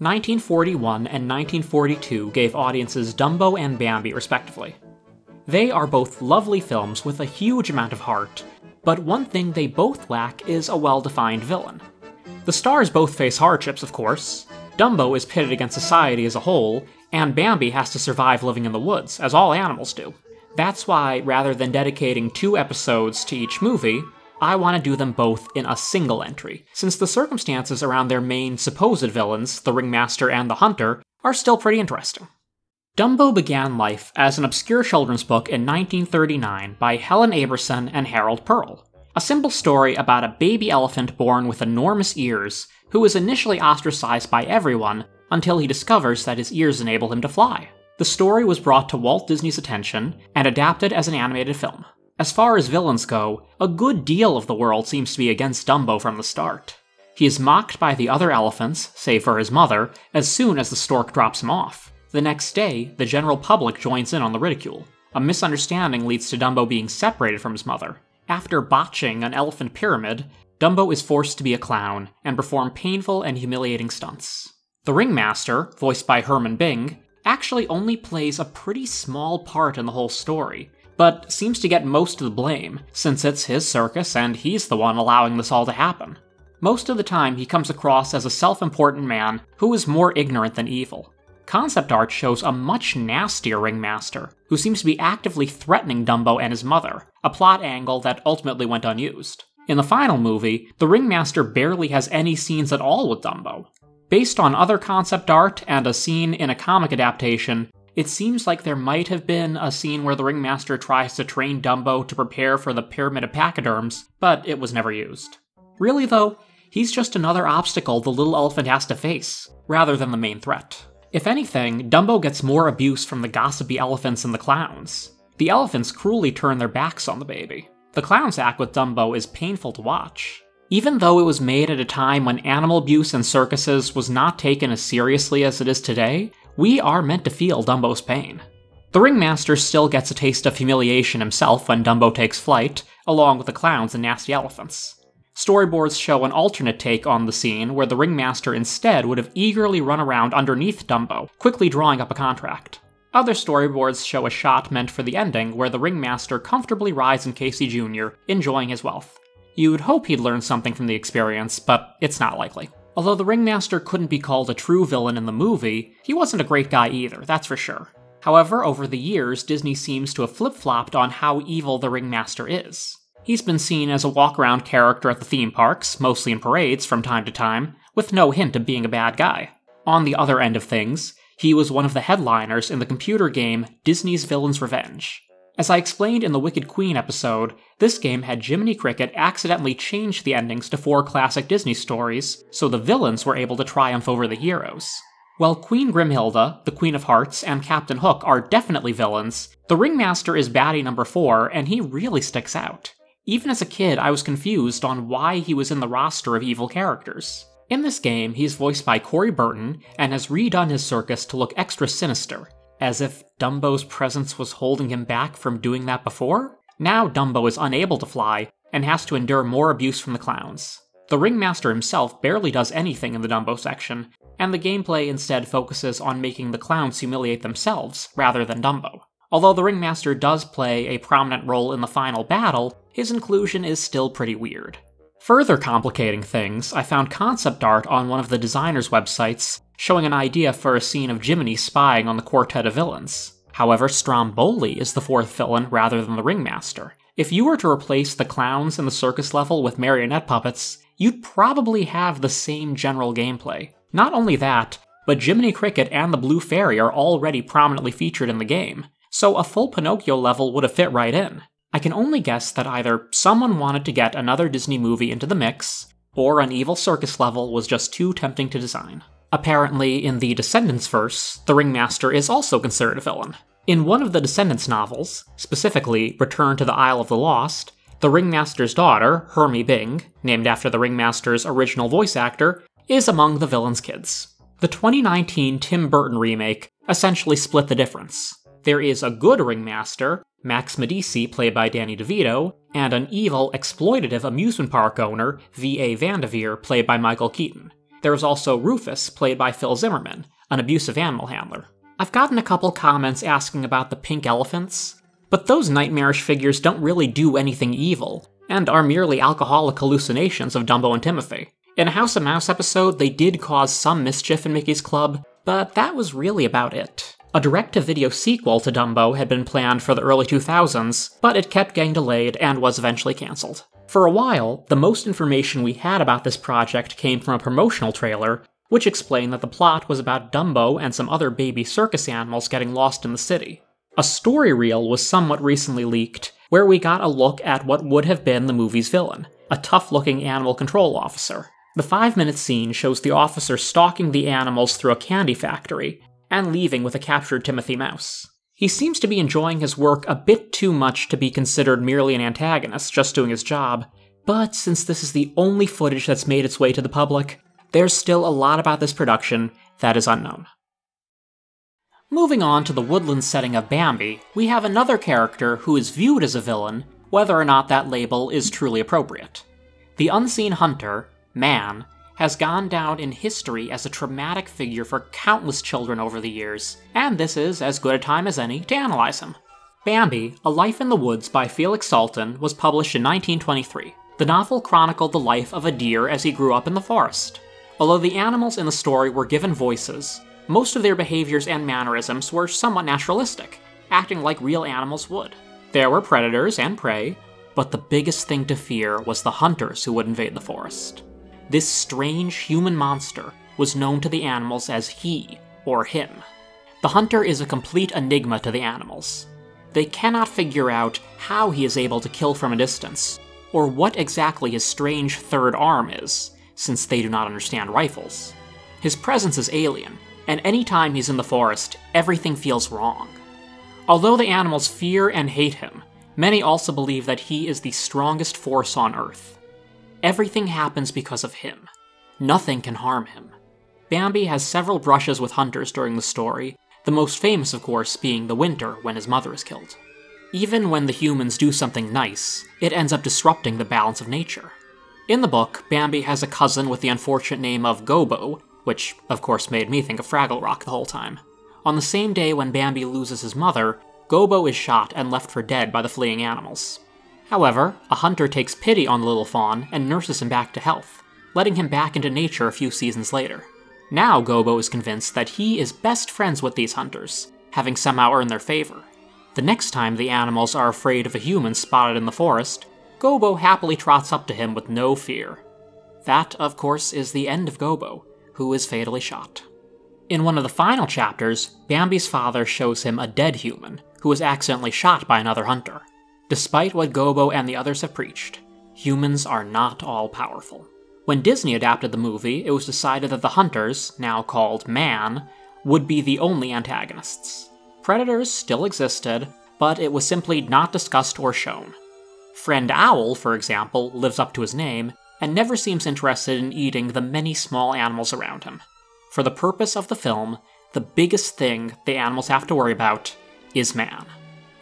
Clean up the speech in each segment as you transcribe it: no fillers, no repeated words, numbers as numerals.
1941 and 1942 gave audiences Dumbo and Bambi respectively. They are both lovely films with a huge amount of heart, but one thing they both lack is a well-defined villain. The stars both face hardships, of course. Dumbo is pitted against society as a whole, and Bambi has to survive living in the woods, as all animals do. That's why, rather than dedicating 2 episodes to each movie, I want to do them both in a single entry, since the circumstances around their main supposed villains, the Ringmaster and the Hunter, are still pretty interesting. Dumbo began life as an obscure children's book in 1939 by Helen Aberson and Harold Pearl, a simple story about a baby elephant born with enormous ears who is initially ostracized by everyone until he discovers that his ears enable him to fly. The story was brought to Walt Disney's attention and adapted as an animated film. As far as villains go, a good deal of the world seems to be against Dumbo from the start. He is mocked by the other elephants, save for his mother, as soon as the stork drops him off. The next day, the general public joins in on the ridicule. A misunderstanding leads to Dumbo being separated from his mother. After botching an elephant pyramid, Dumbo is forced to be a clown and perform painful and humiliating stunts. The Ringmaster, voiced by Herman Bing, actually only plays a pretty small part in the whole story, but seems to get most of the blame, since it's his circus and he's the one allowing this all to happen. Most of the time, he comes across as a self-important man who is more ignorant than evil. Concept art shows a much nastier Ringmaster, who seems to be actively threatening Dumbo and his mother, a plot angle that ultimately went unused. In the final movie, the Ringmaster barely has any scenes at all with Dumbo. Based on other concept art and a scene in a comic adaptation, it seems like there might have been a scene where the Ringmaster tries to train Dumbo to prepare for the Pyramid of Pachyderms, but it was never used. Really though, he's just another obstacle the little elephant has to face, rather than the main threat. If anything, Dumbo gets more abuse from the gossipy elephants and the clowns. The elephants cruelly turn their backs on the baby. The clowns' act with Dumbo is painful to watch. Even though it was made at a time when animal abuse in circuses was not taken as seriously as it is today, we are meant to feel Dumbo's pain. The Ringmaster still gets a taste of humiliation himself when Dumbo takes flight, along with the clowns and nasty elephants. Storyboards show an alternate take on the scene where the Ringmaster instead would have eagerly run around underneath Dumbo, quickly drawing up a contract. Other storyboards show a shot meant for the ending where the Ringmaster comfortably rides in Casey Jr., enjoying his wealth. You'd hope he'd learn something from the experience, but it's not likely. Although the Ringmaster couldn't be called a true villain in the movie, he wasn't a great guy either, that's for sure. However, over the years, Disney seems to have flip-flopped on how evil the Ringmaster is. He's been seen as a walk-around character at the theme parks, mostly in parades from time to time, with no hint of being a bad guy. On the other end of things, he was one of the headliners in the computer game Disney's Villain's Revenge. As I explained in the Wicked Queen episode, this game had Jiminy Cricket accidentally change the endings to 4 classic Disney stories, so the villains were able to triumph over the heroes. While Queen Grimhilda, the Queen of Hearts, and Captain Hook are definitely villains, the Ringmaster is baddie number 4, and he really sticks out. Even as a kid, I was confused on why he was in the roster of evil characters. In this game, he's voiced by Corey Burton, and has redone his circus to look extra sinister, as if Dumbo's presence was holding him back from doing that before? Now Dumbo is unable to fly, and has to endure more abuse from the clowns. The Ringmaster himself barely does anything in the Dumbo section, and the gameplay instead focuses on making the clowns humiliate themselves, rather than Dumbo. Although the Ringmaster does play a prominent role in the final battle, his inclusion is still pretty weird. Further complicating things, I found concept art on one of the designer's websites showing an idea for a scene of Jiminy spying on the quartet of villains. However, Stromboli is the 4th villain rather than the Ringmaster. If you were to replace the clowns in the circus level with marionette puppets, you'd probably have the same general gameplay. Not only that, but Jiminy Cricket and the Blue Fairy are already prominently featured in the game, so a full Pinocchio level would have fit right in. I can only guess that either someone wanted to get another Disney movie into the mix, or an evil circus level was just too tempting to design. Apparently, in the Descendants verse, the Ringmaster is also considered a villain. In one of the Descendants novels, specifically Return to the Isle of the Lost, the Ringmaster's daughter, Hermy Bing, named after the Ringmaster's original voice actor, is among the villain's kids. The 2019 Tim Burton remake essentially split the difference. There is a good Ringmaster, Max Medici played by Danny DeVito, and an evil, exploitative amusement park owner, V.A. Vanderveer played by Michael Keaton. There was also Rufus, played by Phil Zimmerman, an abusive animal handler. I've gotten a couple comments asking about the pink elephants, but those nightmarish figures don't really do anything evil, and are merely alcoholic hallucinations of Dumbo and Timothy. In a House of Mouse episode, they did cause some mischief in Mickey's Club, but that was really about it. A direct-to-video sequel to Dumbo had been planned for the early 2000s, but it kept getting delayed and was eventually cancelled. For a while, the most information we had about this project came from a promotional trailer, which explained that the plot was about Dumbo and some other baby circus animals getting lost in the city. A story reel was somewhat recently leaked, where we got a look at what would have been the movie's villain, a tough-looking animal control officer. The 5-minute scene shows the officer stalking the animals through a candy factory, and leaving with a captured Timothy Mouse. He seems to be enjoying his work a bit too much to be considered merely an antagonist, just doing his job, but since this is the only footage that's made its way to the public, there's still a lot about this production that is unknown. Moving on to the woodland setting of Bambi, we have another character who is viewed as a villain, whether or not that label is truly appropriate. The unseen hunter, Man, has gone down in history as a traumatic figure for countless children over the years, and this is as good a time as any to analyze him. Bambi, A Life in the Woods by Felix Sultan was published in 1923. The novel chronicled the life of a deer as he grew up in the forest. Although the animals in the story were given voices, most of their behaviors and mannerisms were somewhat naturalistic, acting like real animals would. There were predators and prey, but the biggest thing to fear was the hunters who would invade the forest. This strange human monster was known to the animals as he, or him. The hunter is a complete enigma to the animals. They cannot figure out how he is able to kill from a distance, or what exactly his strange third arm is, since they do not understand rifles. His presence is alien, and anytime he's in the forest, everything feels wrong. Although the animals fear and hate him, many also believe that he is the strongest force on Earth. Everything happens because of him. Nothing can harm him. Bambi has several brushes with hunters during the story, the most famous, of course, being the winter when his mother is killed. Even when the humans do something nice, it ends up disrupting the balance of nature. In the book, Bambi has a cousin with the unfortunate name of Gobo, which of course made me think of Fraggle Rock the whole time. On the same day when Bambi loses his mother, Gobo is shot and left for dead by the fleeing animals. However, a hunter takes pity on the little fawn and nurses him back to health, letting him back into nature a few seasons later. Now Gobo is convinced that he is best friends with these hunters, having somehow earned their favor. The next time the animals are afraid of a human spotted in the forest, Gobo happily trots up to him with no fear. That, of course, is the end of Gobo, who is fatally shot. In one of the final chapters, Bambi's father shows him a dead human, who was accidentally shot by another hunter. Despite what Gobo and the others have preached, humans are not all powerful. When Disney adapted the movie, it was decided that the hunters, now called Man, would be the only antagonists. Predators still existed, but it was simply not discussed or shown. Friend Owl, for example, lives up to his name, and never seems interested in eating the many small animals around him. For the purpose of the film, the biggest thing the animals have to worry about is Man.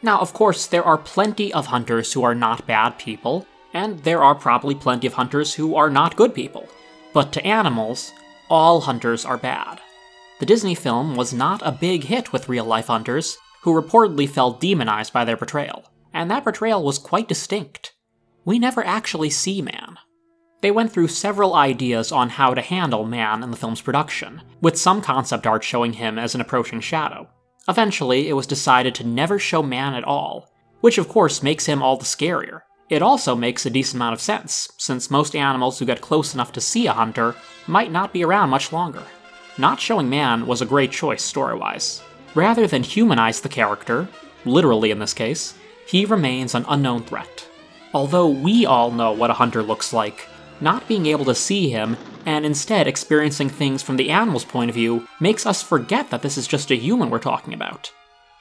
Now, of course, there are plenty of hunters who are not bad people, and there are probably plenty of hunters who are not good people. But to animals, all hunters are bad. The Disney film was not a big hit with real-life hunters, who reportedly felt demonized by their portrayal, and that portrayal was quite distinct. We never actually see Man. They went through several ideas on how to handle Man in the film's production, with some concept art showing him as an approaching shadow. Eventually, it was decided to never show Man at all, which of course makes him all the scarier. It also makes a decent amount of sense, since most animals who get close enough to see a hunter might not be around much longer. Not showing Man was a great choice story-wise. Rather than humanize the character, literally in this case, he remains an unknown threat. Although we all know what a hunter looks like, not being able to see him, and instead experiencing things from the animal's point of view, makes us forget that this is just a human we're talking about.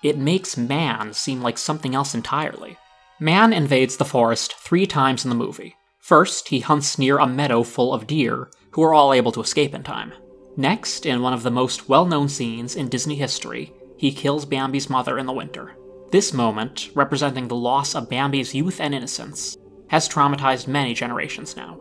It makes Man seem like something else entirely. Man invades the forest 3 times in the movie. First, he hunts near a meadow full of deer, who are all able to escape in time. Next, in one of the most well-known scenes in Disney history, he kills Bambi's mother in the winter. This moment, representing the loss of Bambi's youth and innocence, has traumatized many generations now.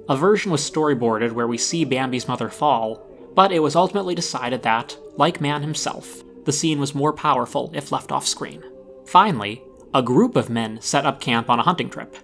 A version was storyboarded where we see Bambi's mother fall, but it was ultimately decided that, like Man himself, the scene was more powerful if left off screen. Finally, a group of men set up camp on a hunting trip.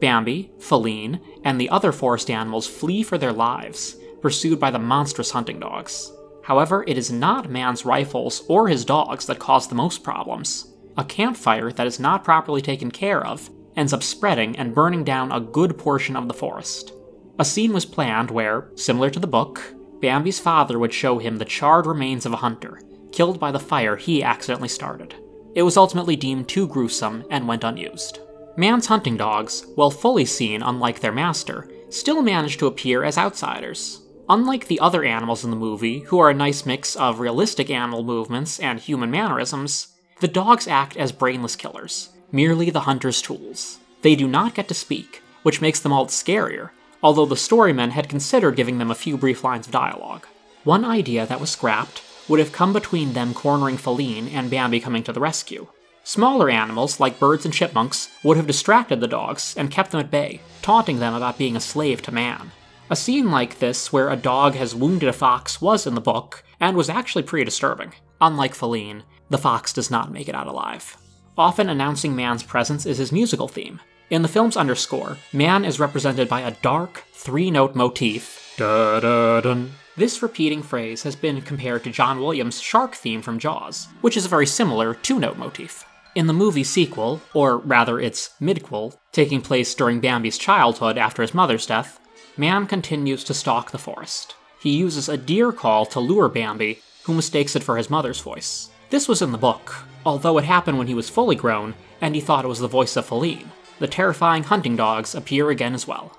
Bambi, Feline, and the other forest animals flee for their lives, pursued by the monstrous hunting dogs. However, it is not Man's rifles or his dogs that cause the most problems. A campfire that is not properly taken care of ends up spreading and burning down a good portion of the forest. A scene was planned where, similar to the book, Bambi's father would show him the charred remains of a hunter, killed by the fire he accidentally started. It was ultimately deemed too gruesome and went unused. Man's hunting dogs, while fully seen unlike their master, still managed to appear as outsiders. Unlike the other animals in the movie, who are a nice mix of realistic animal movements and human mannerisms, the dogs act as brainless killers, merely the hunter's tools. They do not get to speak, which makes them all scarier, although the storymen had considered giving them a few brief lines of dialogue. One idea that was scrapped would have come between them cornering Feline and Bambi coming to the rescue. Smaller animals, like birds and chipmunks, would have distracted the dogs and kept them at bay, taunting them about being a slave to man. A scene like this, where a dog has wounded a fox, was in the book, and was actually pretty disturbing. Unlike Feline, the fox does not make it out alive. Often announcing Man's presence is his musical theme. In the film's underscore, Man is represented by a dark, three-note motif, da-da-dun. This repeating phrase has been compared to John Williams' shark theme from Jaws, which is a very similar two-note motif. In the movie's sequel, or rather its midquel, taking place during Bambi's childhood after his mother's death, Man continues to stalk the forest. He uses a deer call to lure Bambi, who mistakes it for his mother's voice. This was in the book, although it happened when he was fully grown, and he thought it was the voice of Feline. The terrifying hunting dogs appear again as well.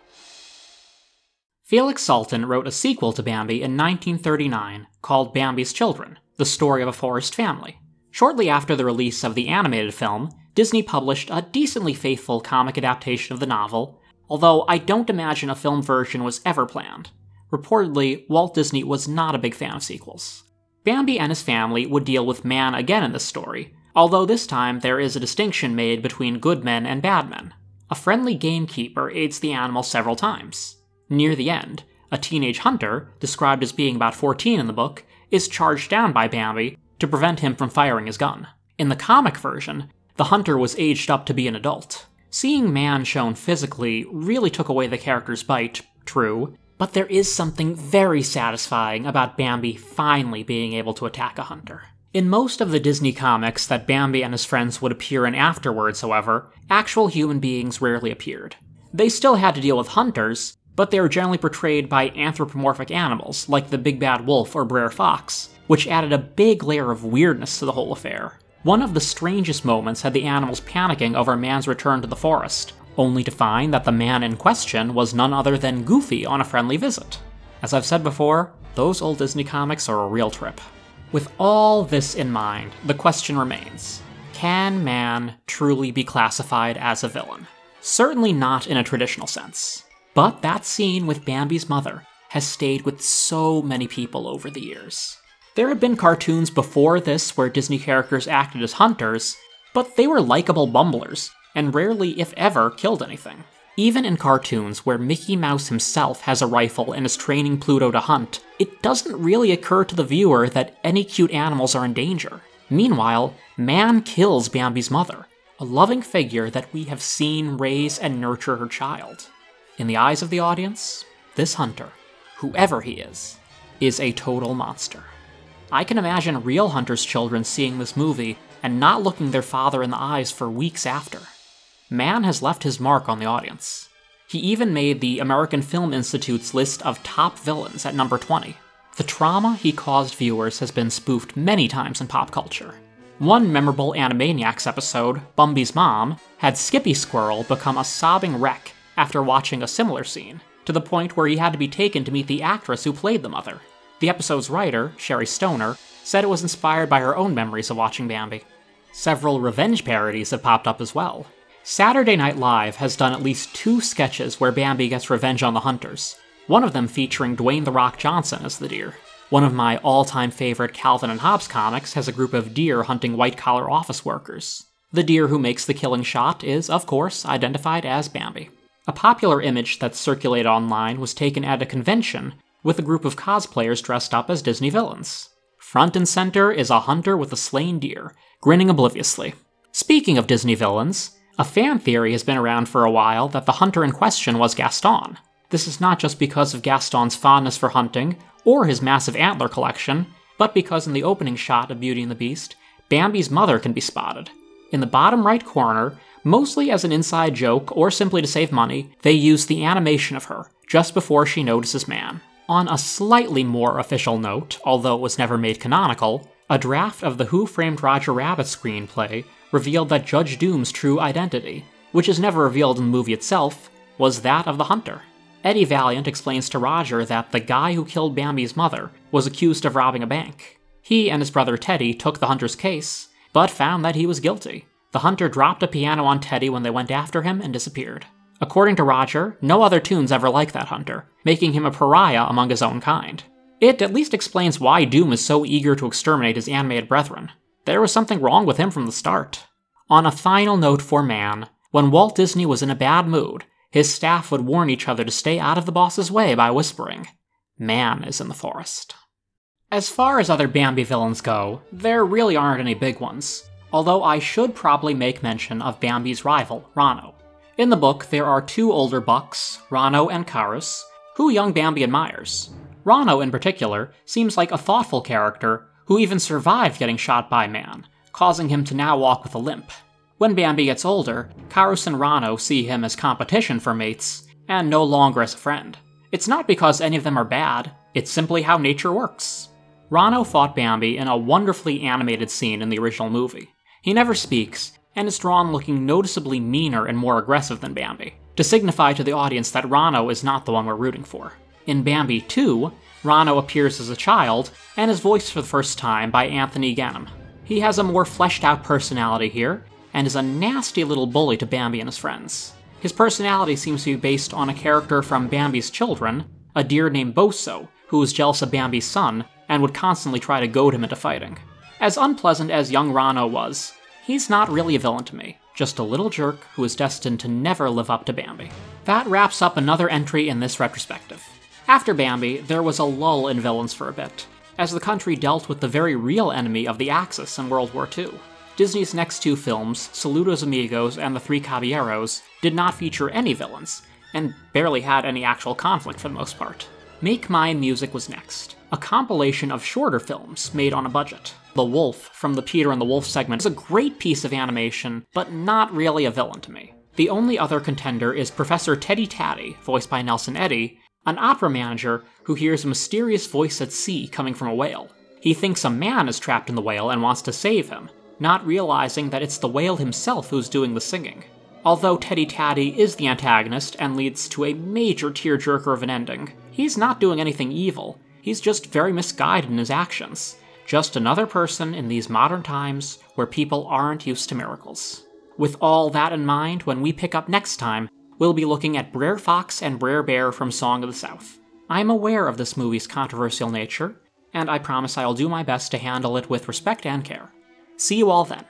Felix Sultan wrote a sequel to Bambi in 1939 called Bambi's Children, The Story of a Forest Family. Shortly after the release of the animated film, Disney published a decently faithful comic adaptation of the novel, although I don't imagine a film version was ever planned. Reportedly, Walt Disney was not a big fan of sequels. Bambi and his family would deal with Man again in this story, although this time there is a distinction made between good men and bad men. A friendly gamekeeper aids the animals several times. Near the end, a teenage hunter, described as being about 14 in the book, is charged down by Bambi to prevent him from firing his gun. In the comic version, the hunter was aged up to be an adult. Seeing Man shown physically really took away the character's bite, true, but there is something very satisfying about Bambi finally being able to attack a hunter. In most of the Disney comics that Bambi and his friends would appear in afterwards, however, actual human beings rarely appeared. They still had to deal with hunters, but they were generally portrayed by anthropomorphic animals, like the big bad wolf or Brer fox, which added a big layer of weirdness to the whole affair. One of the strangest moments had the animals panicking over Man's return to the forest, only to find that the man in question was none other than Goofy on a friendly visit. As I've said before, those old Disney comics are a real trip. With all this in mind, the question remains, can Man truly be classified as a villain? Certainly not in a traditional sense. But that scene with Bambi's mother has stayed with so many people over the years. There had been cartoons before this where Disney characters acted as hunters, but they were likable bumblers, and rarely, if ever, killed anything. Even in cartoons where Mickey Mouse himself has a rifle and is training Pluto to hunt, it doesn't really occur to the viewer that any cute animals are in danger. Meanwhile, Man kills Bambi's mother, a loving figure that we have seen raise and nurture her child. In the eyes of the audience, this hunter, whoever he is a total monster. I can imagine real hunters' children seeing this movie and not looking their father in the eyes for weeks after. Man has left his mark on the audience. He even made the American Film Institute's list of top villains at number 20. The trauma he caused viewers has been spoofed many times in pop culture. One memorable Animaniacs episode, Bumby's mom, had Skippy Squirrel become a sobbing wreck after watching a similar scene, to the point where he had to be taken to meet the actress who played the mother. The episode's writer, Sherry Stoner, said it was inspired by her own memories of watching Bambi. Several revenge parodies have popped up as well. Saturday Night Live has done at least 2 sketches where Bambi gets revenge on the hunters, one of them featuring Dwayne "The Rock" Johnson as the deer. One of my all-time favorite Calvin and Hobbes comics has a group of deer hunting white-collar office workers. The deer who makes the killing shot is, of course, identified as Bambi. A popular image that circulated online was taken at a convention with a group of cosplayers dressed up as Disney villains. Front and center is a hunter with a slain deer, grinning obliviously. Speaking of Disney villains, a fan theory has been around for a while that the hunter in question was Gaston. This is not just because of Gaston's fondness for hunting, or his massive antler collection, but because in the opening shot of Beauty and the Beast, Bambi's mother can be spotted. In the bottom right corner, mostly as an inside joke or simply to save money, they use the animation of her, just before she notices man. On a slightly more official note, although it was never made canonical, a draft of the Who Framed Roger Rabbit screenplay revealed that Judge Doom's true identity, which is never revealed in the movie itself, was that of the hunter. Eddie Valiant explains to Roger that the guy who killed Bambi's mother was accused of robbing a bank. He and his brother Teddy took the hunter's case, but found that he was guilty. The hunter dropped a piano on Teddy when they went after him and disappeared. According to Roger, no other toons ever like that hunter, making him a pariah among his own kind. It at least explains why Doom is so eager to exterminate his animated brethren. There was something wrong with him from the start. On a final note for man, when Walt Disney was in a bad mood, his staff would warn each other to stay out of the boss's way by whispering, "Man is in the forest." As far as other Bambi villains go, there really aren't any big ones, although I should probably make mention of Bambi's rival, Rano. In the book, there are two older bucks, Rano and Carus, who young Bambi admires. Rano, in particular, seems like a thoughtful character who even survived getting shot by man, causing him to now walk with a limp. When Bambi gets older, Carus and Rano see him as competition for mates, and no longer as a friend. It's not because any of them are bad, it's simply how nature works. Rano fought Bambi in a wonderfully animated scene in the original movie. He never speaks, and is drawn looking noticeably meaner and more aggressive than Bambi, to signify to the audience that Rano is not the one we're rooting for. In Bambi 2, Rano appears as a child, and is voiced for the first time by Anthony Ganem. He has a more fleshed out personality here, and is a nasty little bully to Bambi and his friends. His personality seems to be based on a character from Bambi's Children, a deer named Boso, who was jealous of Bambi's son, and would constantly try to goad him into fighting. As unpleasant as young Rano was, he's not really a villain to me, just a little jerk who is destined to never live up to Bambi. That wraps up another entry in this retrospective. After Bambi, there was a lull in villains for a bit, as the country dealt with the very real enemy of the Axis in World War II. Disney's next two films, Saludos Amigos and The Three Caballeros, did not feature any villains, and barely had any actual conflict for the most part. Make Mine Music was next, a compilation of shorter films made on a budget. The Wolf from the Peter and the Wolf segment is a great piece of animation, but not really a villain to me. The only other contender is Professor Teddy Tatty, voiced by Nelson Eddy, an opera manager who hears a mysterious voice at sea coming from a whale. He thinks a man is trapped in the whale and wants to save him, not realizing that it's the whale himself who's doing the singing. Although Teddy Tatty is the antagonist and leads to a major tearjerker of an ending, he's not doing anything evil, he's just very misguided in his actions. Just another person in these modern times where people aren't used to miracles. With all that in mind, when we pick up next time, we'll be looking at Brer Fox and Brer Bear from Song of the South. I'm aware of this movie's controversial nature, and I promise I'll do my best to handle it with respect and care. See you all then.